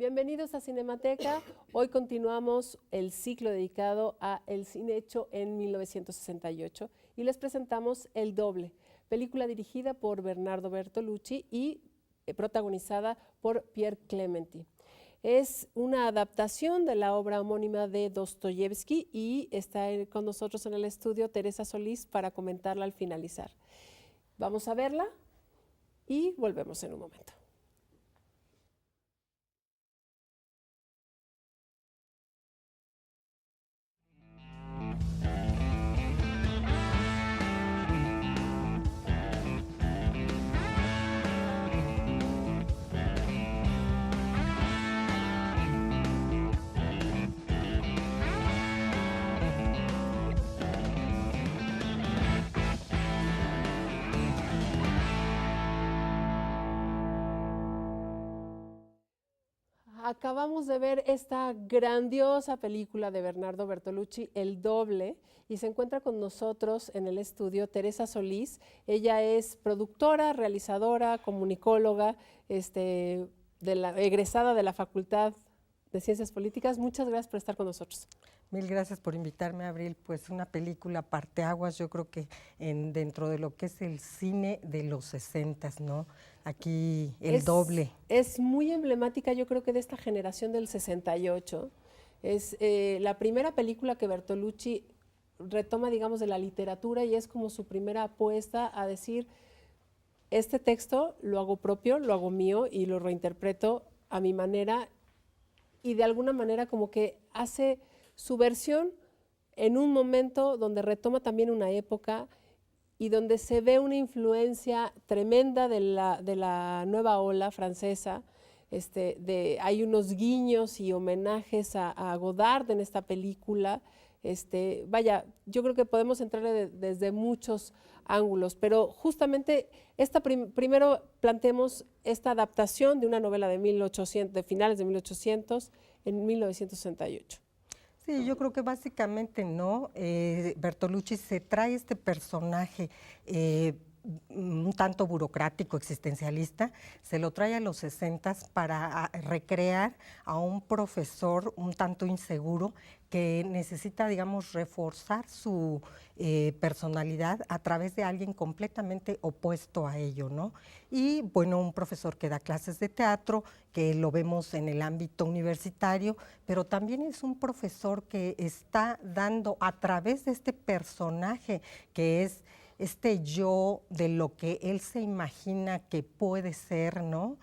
Bienvenidos a Cinemateca. Hoy continuamos el ciclo dedicado a el cine hecho en 1968 y les presentamos El Doble, película dirigida por Bernardo Bertolucci y protagonizada por Pierre Clementi. Es una adaptación de la obra homónima de Dostoyevsky y está con nosotros en el estudio Teresa Solís para comentarla al finalizar. Vamos a verla y volvemos en un momento. Acabamos de ver esta grandiosa película de Bernardo Bertolucci, El Doble, y se encuentra con nosotros en el estudio Teresa Solís. Ella es productora, realizadora, comunicóloga, egresada de la Facultad de Ciencias Políticas. Muchas gracias por estar con nosotros. Mil gracias por invitarme, Abril. Pues una película parteaguas, yo creo que dentro de lo que es el cine de los 60, ¿no? Aquí El Doble. Es muy emblemática, yo creo que de esta generación del 68. Es la primera película que Bertolucci retoma, digamos, de la literatura y es como su primera apuesta a decir, este texto lo hago propio, lo hago mío y lo reinterpreto a mi manera y de alguna manera como que hace su versión en un momento donde retoma también una época y donde se ve una influencia tremenda de la nueva ola francesa. Hay unos guiños y homenajes a Godard en esta película. Vaya, yo creo que podemos entrar desde muchos ángulos, pero justamente primero planteemos esta adaptación de una novela de finales de 1800 en 1968. Sí, yo creo que básicamente no. Bertolucci se trae este personaje un tanto burocrático, existencialista, se lo trae a los 60 para recrear a un profesor un tanto inseguro que necesita, digamos, reforzar su personalidad a través de alguien completamente opuesto a ello, ¿no? Y bueno, un profesor que da clases de teatro, que lo vemos en el ámbito universitario, pero también es un profesor que está dando a través de este personaje que es este yo de lo que él se imagina que puede ser, ¿no?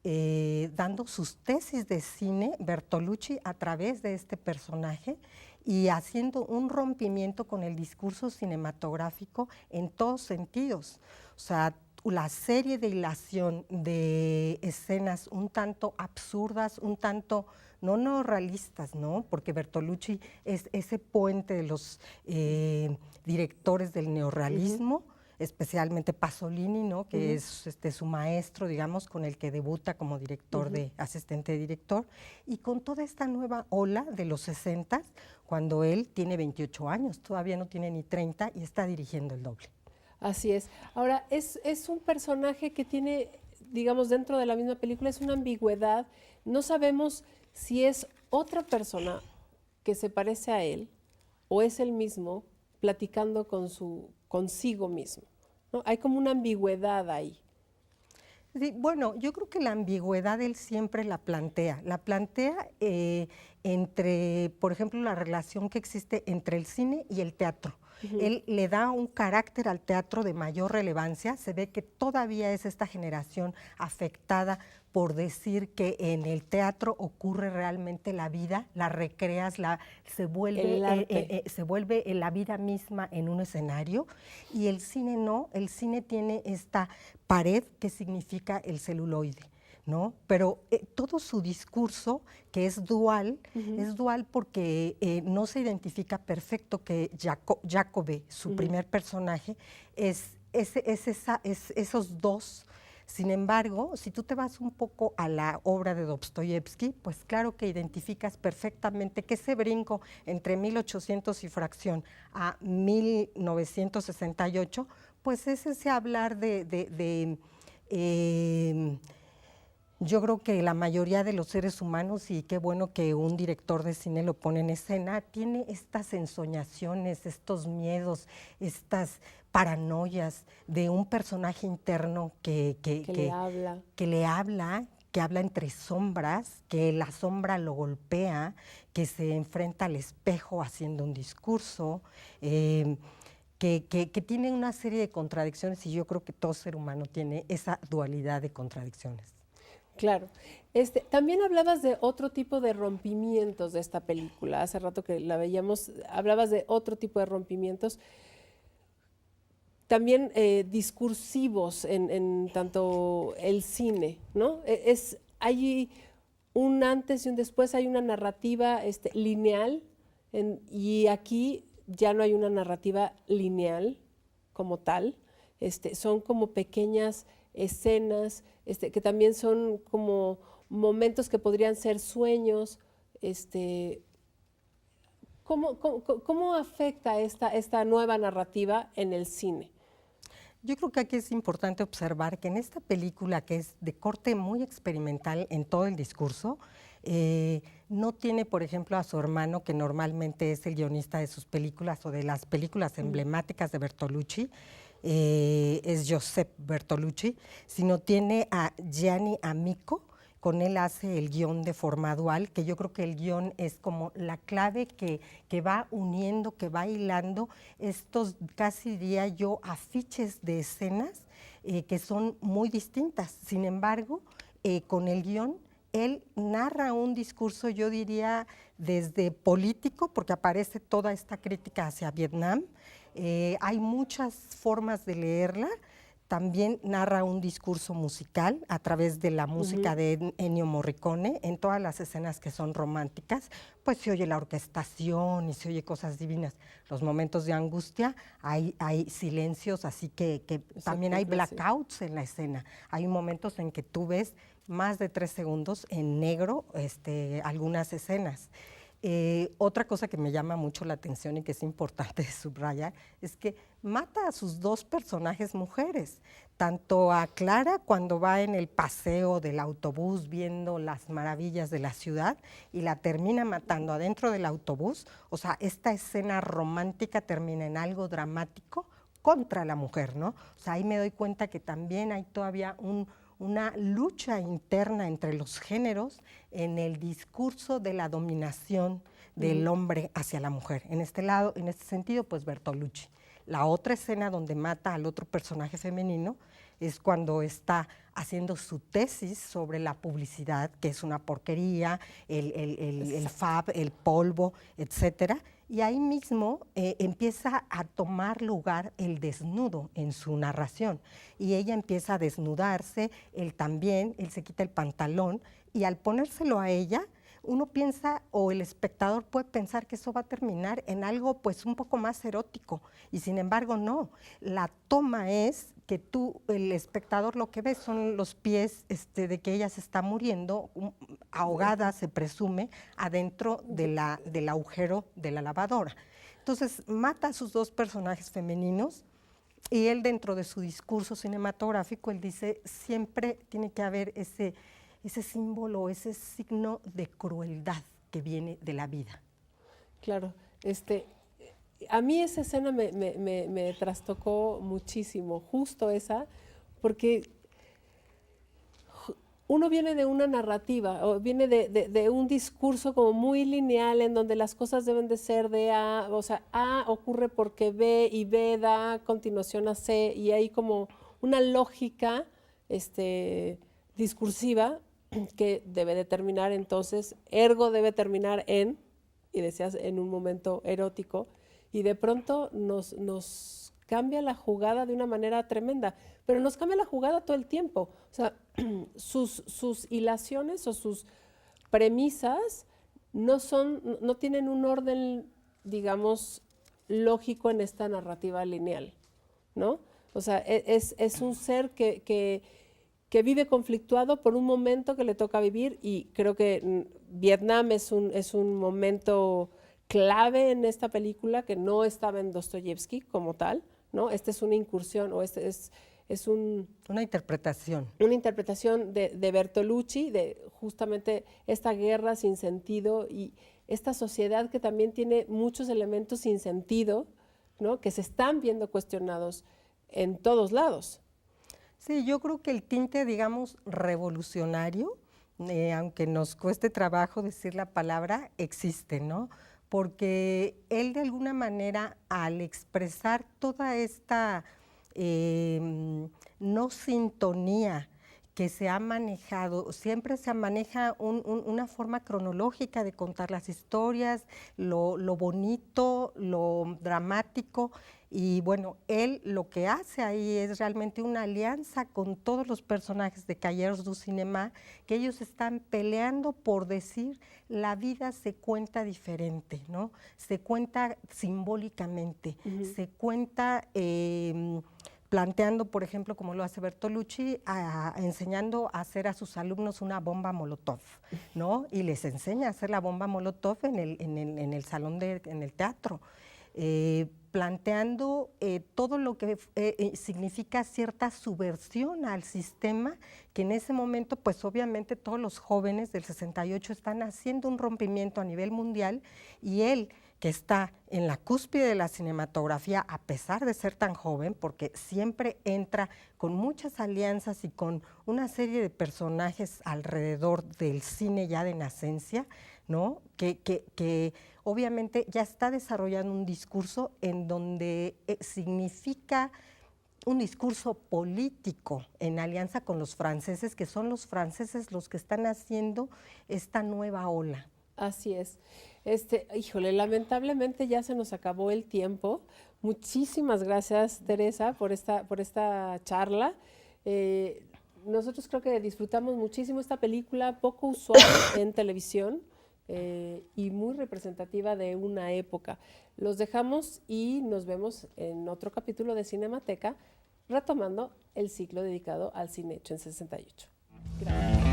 Dando sus tesis de cine, Bertolucci, a través de este personaje y haciendo un rompimiento con el discurso cinematográfico en todos sentidos. O sea, la serie de hilación de escenas un tanto absurdas, un tanto no neorrealistas, ¿no? Porque Bertolucci es ese puente de los directores del neorrealismo, especialmente Pasolini, ¿no? Que es su maestro, digamos, con el que debuta como director asistente de director, y con toda esta nueva ola de los 60, cuando él tiene 28 años, todavía no tiene ni 30 y está dirigiendo El Doble. Así es. Ahora, es un personaje que tiene, digamos, dentro de la misma película, es una ambigüedad. No sabemos si es otra persona que se parece a él o es él mismo platicando consigo mismo, ¿no? Hay como una ambigüedad ahí. Sí, bueno, yo creo que la ambigüedad él siempre la plantea entre, por ejemplo, la relación que existe entre el cine y el teatro. Él le da un carácter al teatro de mayor relevancia, se ve que todavía es esta generación afectada por decir que en el teatro ocurre realmente la vida, la recreas, se vuelve la vida misma en un escenario, y el cine no, el cine tiene esta pared que significa el celuloide, ¿no? Pero todo su discurso, que es dual porque no se identifica perfecto que Jacobe, su primer personaje, es esos dos. Sin embargo, si tú te vas un poco a la obra de Dostoyevsky, pues claro que identificas perfectamente que ese brinco entre 1800 y fracción a 1968, pues es ese hablar Yo creo que la mayoría de los seres humanos, y qué bueno que un director de cine lo pone en escena, tiene estas ensoñaciones, estos miedos, estas paranoias de un personaje interno Que le habla. que le habla, que habla entre sombras, que la sombra lo golpea, que se enfrenta al espejo haciendo un discurso, que tiene una serie de contradicciones, y yo creo que todo ser humano tiene esa dualidad de contradicciones. Claro. También hablabas de otro tipo de rompimientos de esta película. Hace rato que la veíamos, hablabas de otro tipo de rompimientos, también discursivos en tanto el cine, ¿no? Hay un antes y un después, hay una narrativa lineal, y aquí ya no hay una narrativa lineal como tal, son como pequeñas escenas, que también son como momentos que podrían ser sueños. ¿Cómo afecta esta nueva narrativa en el cine? Yo creo que aquí es importante observar que en esta película, que es de corte muy experimental en todo el discurso, no tiene, por ejemplo, a su hermano, que normalmente es el guionista de sus películas o de las películas emblemáticas de Bertolucci, es Giuseppe Bertolucci, sino tiene a Gianni Amico. Con él hace el guión de forma dual, que yo creo que el guión es como la clave que va uniendo, que va hilando estos, casi diría yo, afiches de escenas que son muy distintas. Sin embargo, con el guión, él narra un discurso, yo diría, desde político, porque aparece toda esta crítica hacia Vietnam. Hay muchas formas de leerla. También narra un discurso musical a través de la música de Ennio Morricone. En todas las escenas que son románticas, pues se oye la orquestación y se oye cosas divinas. Los momentos de angustia, hay silencios, así que también hay blackouts en la escena. Hay momentos en que tú ves más de 3 segundos en negro algunas escenas. Otra cosa que me llama mucho la atención y que es importante subrayar es que mata a sus 2 personajes mujeres, tanto a Clara cuando va en el paseo del autobús viendo las maravillas de la ciudad, y la termina matando adentro del autobús. O sea, esta escena romántica termina en algo dramático contra la mujer, ¿no? O sea, ahí me doy cuenta que también hay todavía una lucha interna entre los géneros en el discurso de la dominación del hombre hacia la mujer. En este lado, en este sentido, pues Bertolucci. La otra escena donde mata al otro personaje femenino es cuando está haciendo su tesis sobre la publicidad, que es una porquería, el fab, el polvo, etcétera. Y ahí mismo empieza a tomar lugar el desnudo en su narración. Y ella empieza a desnudarse, él también, él se quita el pantalón, y al ponérselo a ella, uno piensa, o el espectador puede pensar, que eso va a terminar en algo pues un poco más erótico, y sin embargo no. La toma es que tú, el espectador, lo que ves son los pies de que ella se está muriendo, ahogada, se presume, adentro del agujero de la lavadora. Entonces mata a sus 2 personajes femeninos, y él, dentro de su discurso cinematográfico, él dice, siempre tiene que haber ese símbolo, ese signo de crueldad que viene de la vida. Claro, a mí esa escena me trastocó muchísimo, justo esa, porque uno viene de una narrativa, o viene de un discurso como muy lineal, en donde las cosas deben de ser de A, o sea, A ocurre porque B, y B da a continuación a C, y hay como una lógica discursiva que debe determinar entonces, ergo debe terminar en, y decías, en un momento erótico, y de pronto nos cambia la jugada de una manera tremenda, pero nos cambia la jugada todo el tiempo. O sea, sus hilaciones o sus premisas no tienen un orden, digamos, lógico en esta narrativa lineal, ¿no? O sea, es un ser que vive conflictuado por un momento que le toca vivir, y creo que Vietnam es un momento clave en esta película, que no estaba en Dostoyevsky como tal, ¿no? Esta es una incursión, o es una interpretación de Bertolucci, de justamente esta guerra sin sentido y esta sociedad que también tiene muchos elementos sin sentido, ¿no? Que se están viendo cuestionados en todos lados. Sí, yo creo que el tinte, digamos, revolucionario, aunque nos cueste trabajo decir la palabra, existe, ¿no? Porque él de alguna manera, al expresar toda esta no sintonía que se ha manejado, siempre se maneja una forma cronológica de contar las historias, lo bonito, lo dramático, y bueno, él lo que hace ahí es realmente una alianza con todos los personajes de Cahiers du Cinema, que ellos están peleando por decir la vida se cuenta diferente, ¿no? Se cuenta simbólicamente, se cuenta planteando, por ejemplo, como lo hace Bertolucci, enseñando a hacer a sus alumnos una bomba Molotov, ¿no? Y les enseña a hacer la bomba Molotov en el salón, en el teatro. Planteando todo lo que significa cierta subversión al sistema, que en ese momento, pues obviamente todos los jóvenes del 68 están haciendo un rompimiento a nivel mundial, y él, que está en la cúspide de la cinematografía, a pesar de ser tan joven, porque siempre entra con muchas alianzas y con una serie de personajes alrededor del cine ya de nacencia, ¿no? Que obviamente ya está desarrollando un discurso en donde significa un discurso político en alianza con los franceses, que son los franceses los que están haciendo esta nueva ola. Así es. Híjole, lamentablemente ya se nos acabó el tiempo. Muchísimas gracias, Teresa, por esta charla. Nosotros creo que disfrutamos muchísimo esta película, poco usual en televisión y muy representativa de una época. Los dejamos y nos vemos en otro capítulo de Cinemateca, retomando el ciclo dedicado al cine hecho en 68. Gracias.